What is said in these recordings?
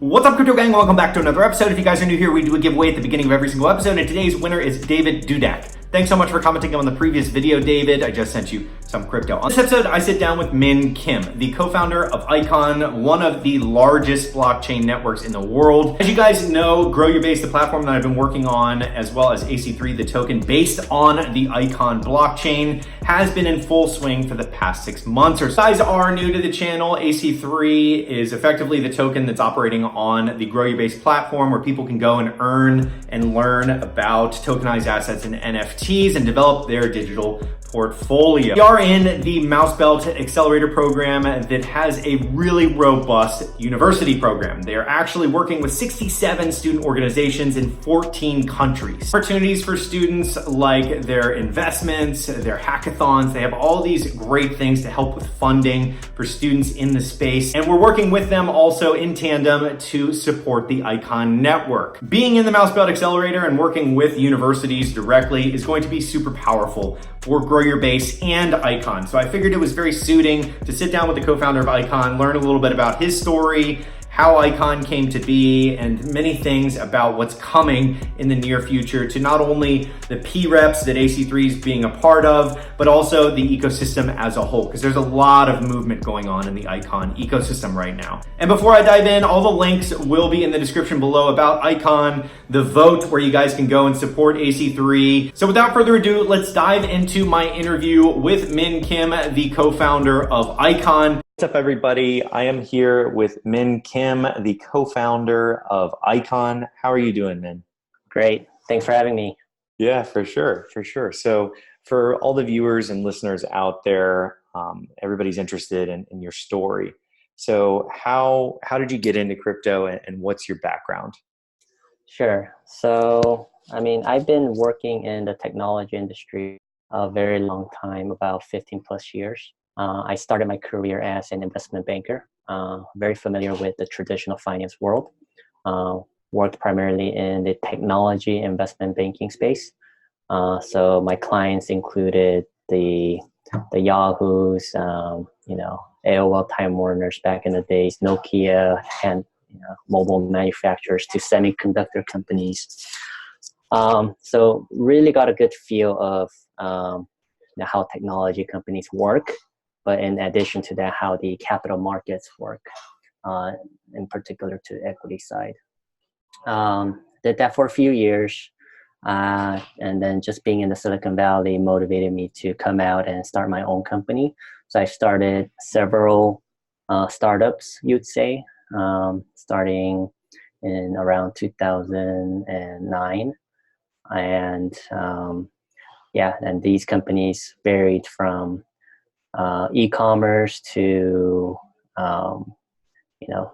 What's up, Crypto Gang? Welcome back to another episode. If you guys are new here, we do a giveaway at the beginning of every single episode, and today's winner is David Dudak. Thanks so much for commenting on the previous video, David. I just sent you some crypto. On this episode, I sit down with Min Kim, the co-founder of Icon, one of the largest blockchain networks in the world. As you guys know, GrowYourBase, the platform that I've been working on, as well as AC3, the token based on the Icon blockchain, has been in full swing for the past 6 months or so. If you guys are new to the channel, AC3 is effectively the token that's operating on the GrowYourBase platform, where people can go and earn and learn about tokenized assets and NFTs and develop their digital portfolio. We are in the MouseBelt accelerator program that has a really robust university program. They are actually working with 67 student organizations in 14 countries. Opportunities for students like their investments, their hackathons, they have all these great things to help with funding for students in the space. And we're working with them also in tandem to support the Icon network. Being in the MouseBelt accelerator and working with universities directly is going to be super powerful for GrowYourBase and Icon. So I figured it was very suiting to sit down with the co-founder of Icon, learn a little bit about his story, how Icon came to be, and many things about what's coming in the near future to not only the P-reps that AC3 is being a part of, but also the ecosystem as a whole, because there's a lot of movement going on in the Icon ecosystem right now. And before I dive in, all the links will be in the description below about Icon, the vote where you guys can go and support AC3. So without further ado, let's dive into my interview with Min Kim, the co-founder of Icon. What's up, everybody? I am here with Min Kim, the co-founder of Icon. How are you doing, Min? Great. Thanks for having me. Yeah, for sure. So for all the viewers and listeners out there, everybody's interested in your story. So how did you get into crypto, and what's your background? Sure. So, I've been working in the technology industry a very long time, about 15 plus years. I started my career as an investment banker, very familiar with the traditional finance world, worked primarily in the technology investment banking space. So my clients included the Yahoos, AOL Time Warners back in the days, Nokia, and mobile manufacturers to semiconductor companies. So really got a good feel of how technology companies work. But in addition to that, how the capital markets work, in particular to the equity side. Did that for a few years, and then just being in the Silicon Valley motivated me to come out and start my own company. So I started several startups, you'd say, starting in around 2009. And and these companies varied from e-commerce to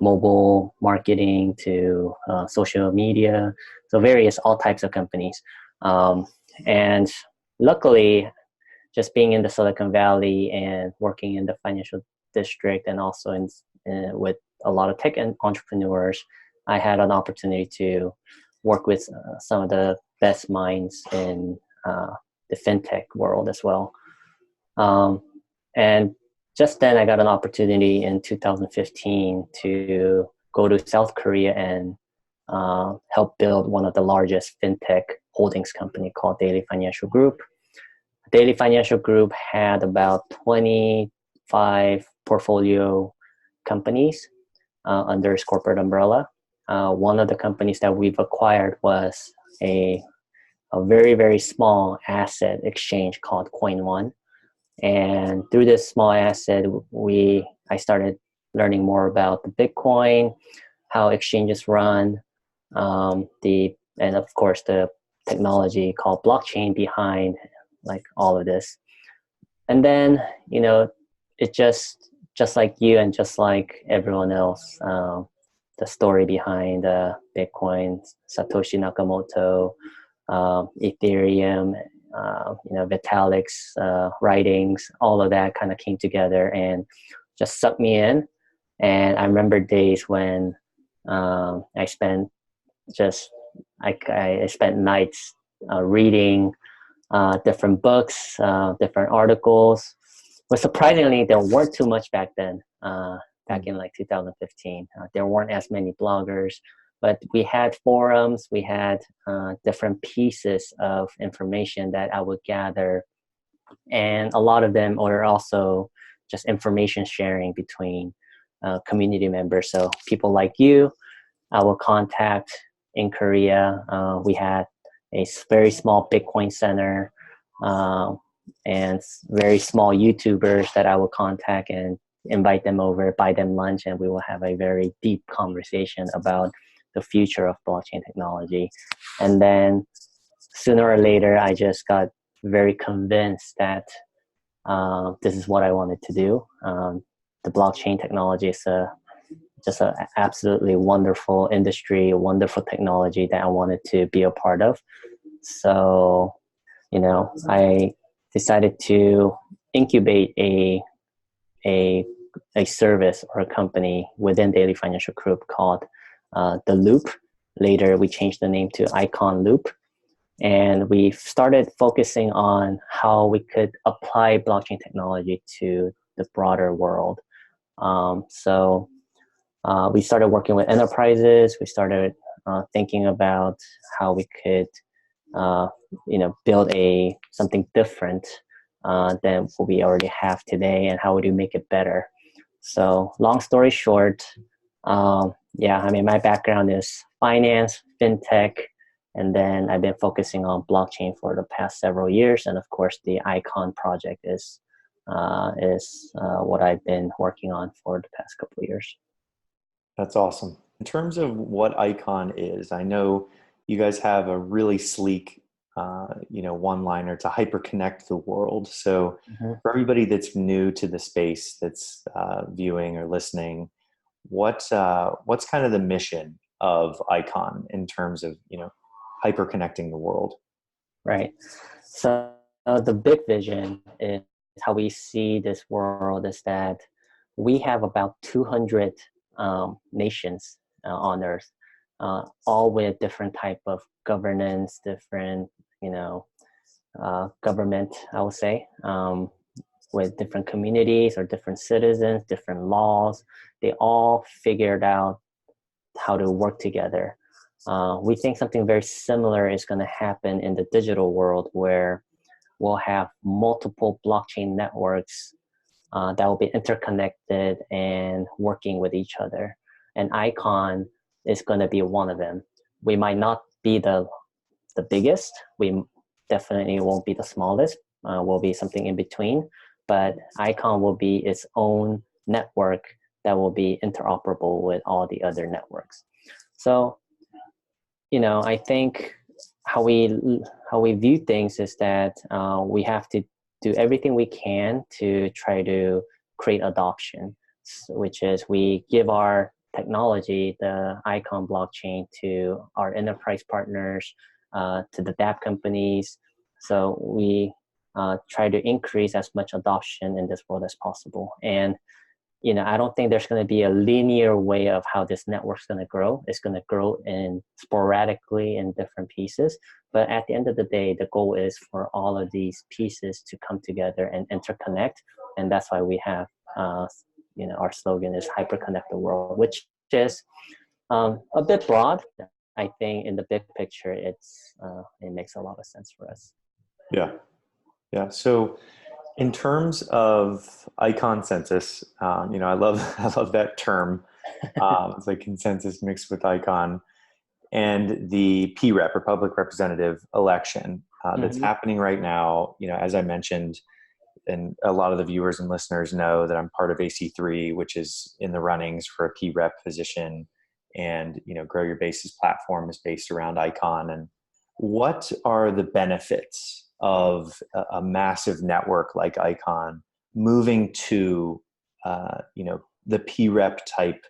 mobile marketing to social media, so all types of companies. And luckily, just being in the Silicon Valley and working in the financial district, and also with a lot of tech entrepreneurs, I had an opportunity to work with some of the best minds in the fintech world as well. And just then I got an opportunity in 2015 to go to South Korea and help build one of the largest fintech holdings company called Daily Financial Group. Daily Financial Group had about 25 portfolio companies under its corporate umbrella. One of the companies that we've acquired was a very, very small asset exchange called Coin1. And through this small asset, I started learning more about the Bitcoin, how exchanges run, and of course the technology called blockchain behind all of this. And then it just like you and just like everyone else, the story behind Bitcoin, Satoshi Nakamoto, Ethereum, Vitalik's writings, all of that kind of came together and just sucked me in. And I remember days when I spent nights reading different books, different articles. But surprisingly, there weren't too much back then. back in like 2015. There weren't as many bloggers, but we had forums, we had different pieces of information that I would gather. And a lot of them are also just information sharing between community members. So people like you, I will contact in Korea. We had a very small Bitcoin center and very small YouTubers that I will contact and invite them over, buy them lunch, and we will have a very deep conversation about the future of blockchain technology. And then sooner or later, I just got very convinced that this is what I wanted to do. The blockchain technology is just an absolutely wonderful industry, a wonderful technology that I wanted to be a part of. So, I decided to incubate a service or a company within Daily Financial Group called The Loop. Later, we changed the name to Icon Loop. And we started focusing on how we could apply blockchain technology to the broader world. So we started working with enterprises. We started thinking about how we could, build something different than what we already have today, and how would you make it better. So long story short, my background is finance, fintech, and then I've been focusing on blockchain for the past several years. And of course, the Icon project is what I've been working on for the past couple of years. That's awesome. In terms of what Icon is, I know you guys have a really sleek, one-liner to hyper-connect the world. So for everybody that's new to the space, that's viewing or listening, what's kind of the mission of Icon in terms of, hyper connecting the world? Right. So the big vision is how we see this world is that we have about 200 nations on Earth, all with different type of governance, different, government, I would say, with different communities or different citizens, different laws. They all figured out how to work together. We think something very similar is going to happen in the digital world, where we'll have multiple blockchain networks that will be interconnected and working with each other. And Icon is going to be one of them. We might not be the biggest. We definitely won't be the smallest. We'll be something in between. But Icon will be its own network that will be interoperable with all the other networks. So, I think how we view things is that we have to do everything we can to try to create adoption, which is we give our technology, the Icon blockchain, to our enterprise partners, to the dApp companies. So we try to increase as much adoption in this world as possible. And I don't think there's going to be a linear way of how this network's going to grow. It's going to grow in sporadically in different pieces. But at the end of the day, the goal is for all of these pieces to come together and interconnect. And that's why we have, our slogan is hyperconnect the world, which is a bit broad. I think in the big picture, it makes a lot of sense for us. Yeah. Yeah. So in terms of Icon census, I love that term. It's like consensus mixed with Icon, and the PREP or public representative election that's happening right now. As I mentioned, and a lot of the viewers and listeners know that I'm part of AC3, which is in the runnings for a PREP position, and GrowYourBase's platform is based around Icon. And what are the benefits of a massive network like Icon moving to, the PREP type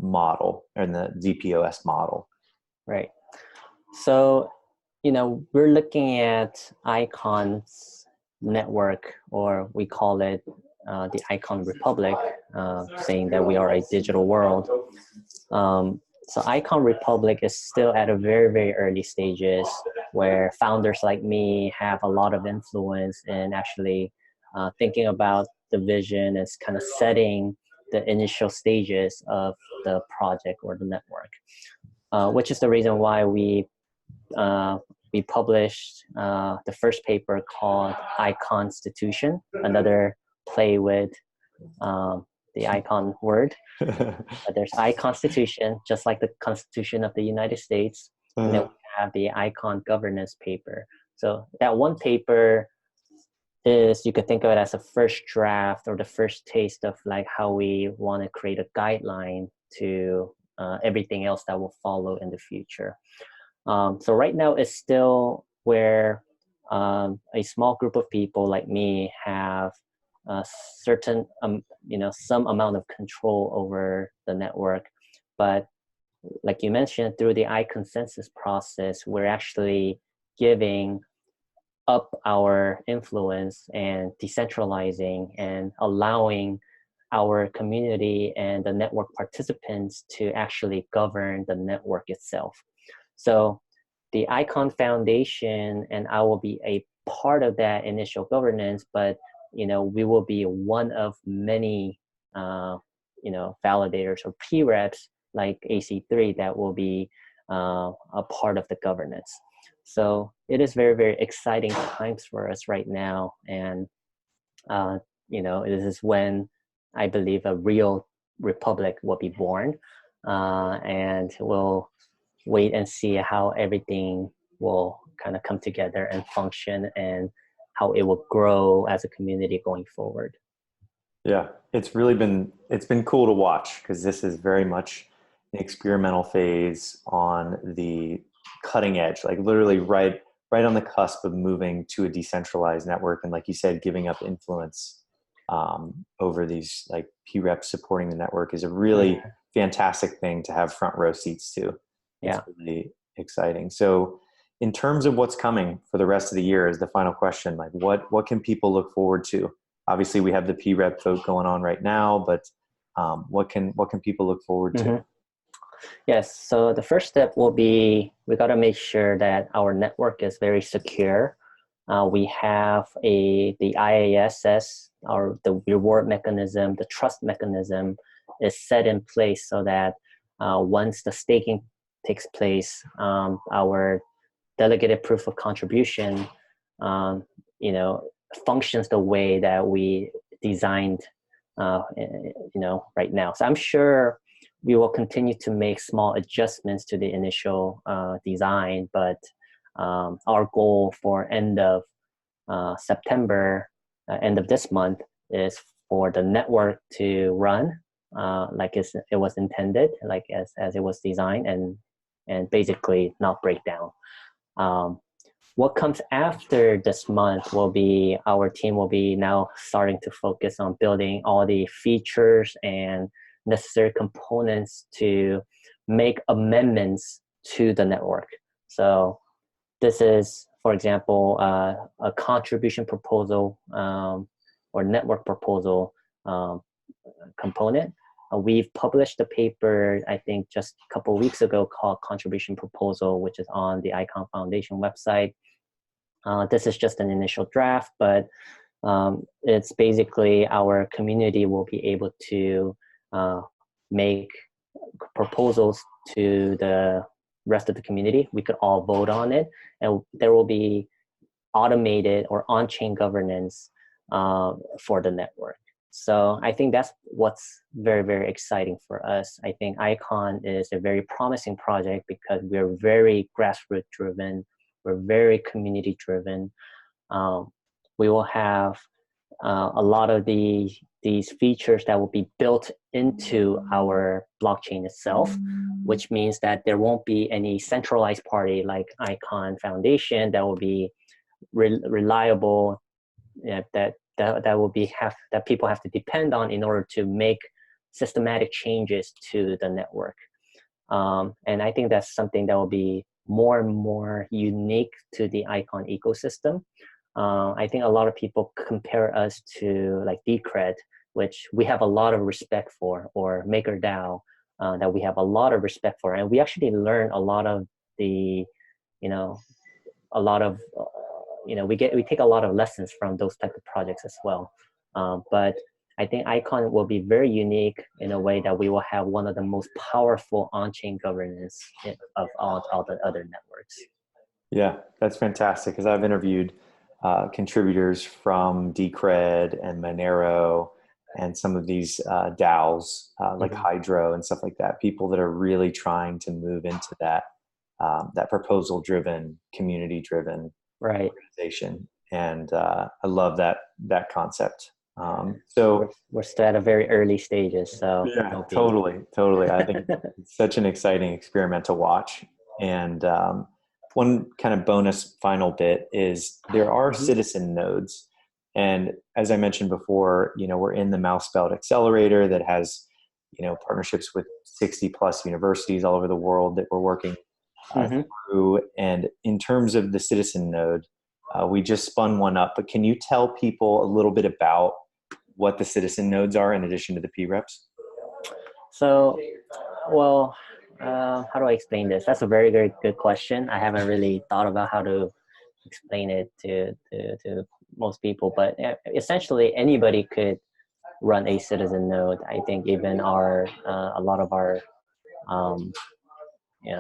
model and the VPOS model? Right. So, we're looking at Icon's network, or we call it the Icon Republic, saying that we are a digital world. So Icon Republic is still at a very, very early stages, where founders like me have a lot of influence in actually thinking about the vision and kind of setting the initial stages of the project or the network, which is the reason why we published the first paper called iConstitution, another play with the icon word. There's iConstitution, just like the Constitution of the United States, and then we have the icon governance paper. So that one paper is, you could think of it as a first draft or the first taste of like how we want to create a guideline to everything else that will follow in the future. So right now it's still where a small group of people like me have certain, some amount of control over the network. But like you mentioned, through the iConsensus process, we're actually giving up our influence and decentralizing and allowing our community and the network participants to actually govern the network itself. So the Icon Foundation and I will be a part of that initial governance, but we will be one of many validators or P-reps like AC3 that will be a part of the governance. So it is very, very exciting times for us right now. And, this is when I believe a real republic will be born. And we'll wait and see how everything will kind of come together and function and how it will grow as a community going forward. Yeah, it's been cool to watch, because this is very much an experimental phase on the cutting edge, like literally right on the cusp of moving to a decentralized network. And like you said, giving up influence over these like P-reps supporting the network is a really fantastic thing to have front row seats to. It's really exciting. So in terms of what's coming for the rest of the year, is the final question, like what can people look forward to? Obviously we have the P-rep vote going on right now, but what can people look forward to? Yes. So the first step will be, we got to make sure that our network is very secure. We have the IASS, or the reward mechanism, the trust mechanism is set in place so that once the staking takes place, our delegated proof of contribution, functions the way that we designed, right now. So I'm sure we will continue to make small adjustments to the initial design, but our goal for end of September, end of this month, is for the network to run like it was intended, like as it was designed, and basically not break down. What comes after this month will be, our team will be now starting to focus on building all the features and necessary components to make amendments to the network. So this is, for example, a contribution proposal or network proposal component. We've published a paper, I think just a couple of weeks ago, called Contribution Proposal, which is on the Icon Foundation website. This is just an initial draft, but it's basically our community will be able to make proposals to the rest of the community. We could all vote on it, and there will be automated or on-chain governance for the network. So I think that's what's very, very exciting for us. I think Icon is a very promising project because we're very grassroots driven. We're very community driven. We will have a lot of these features that will be built into our blockchain itself, which means that there won't be any centralized party like Icon Foundation that will be reliable, that will be that people have to depend on in order to make systematic changes to the network. And I think that's something that will be more and more unique to the Icon ecosystem. I think a lot of people compare us to like Decred, which we have a lot of respect for, or MakerDAO, that we have a lot of respect for. And we actually learn a lot of we take a lot of lessons from those type of projects as well. But I think Icon will be very unique in a way that we will have one of the most powerful on-chain governance of all the other networks. Yeah, that's fantastic, because I've interviewed contributors from Decred and Monero and some of these DAOs like Hydro and stuff like that, people that are really trying to move into that proposal-driven, community-driven organization. And I love that concept. So we're still at a very early stages. So yeah, totally. I think it's such an exciting experiment to watch. And one kind of bonus final bit is there are citizen nodes. And as I mentioned before, we're in the MouseBelt Accelerator that has, partnerships with 60 plus universities all over the world that we're working through. And in terms of the citizen node, we just spun one up, but can you tell people a little bit about what the citizen nodes are in addition to the PREPs? So, well, how do I explain this? That's a very, very good question. I haven't really thought about how to explain it to most people, but essentially anybody could run a citizen node. I think even a lot of our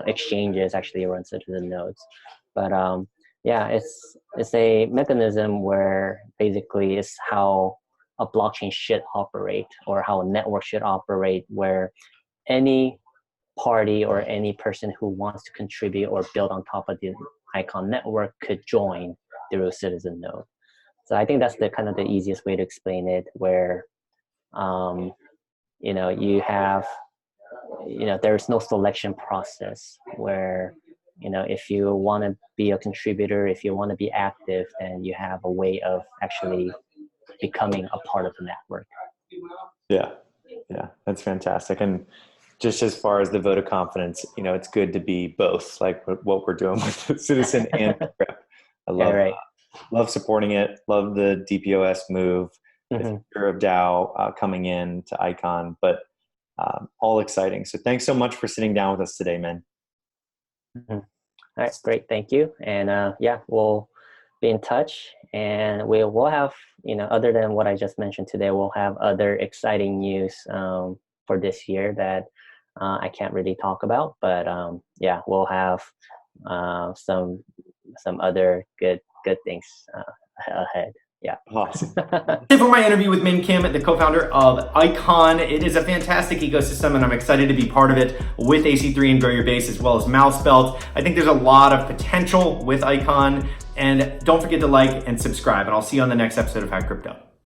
exchanges actually run citizen nodes. But yeah, it's a mechanism where basically it's how a blockchain should operate, or how a network should operate, where any party or any person who wants to contribute or build on top of the Icon network could join through a citizen node. So I think that's the kind of the easiest way to explain it, where you have, there's no selection process, where if you want to be a contributor, if you want to be active, then you have a way of actually becoming a part of the network. Yeah, that's fantastic. And just as far as the vote of confidence, it's good to be both, like what we're doing with the citizen and PrEP. I love supporting it. Love the DPoS move, the future of DAO coming in to Icon, but all exciting. So thanks so much for sitting down with us today, man. All right, great, thank you. And we'll be in touch, and we'll have, other than what I just mentioned today, we'll have other exciting news for this year that I can't really talk about, but we'll have some other good things ahead. Yeah. Awesome. That's it for my interview with Min Kim, the co-founder of Icon. It is a fantastic ecosystem, and I'm excited to be part of it with AC3 and GrowYourBase, as well as MouseBelt. I think there's a lot of potential with Icon, and don't forget to like and subscribe, and I'll see you on the next episode of Hack Crypto.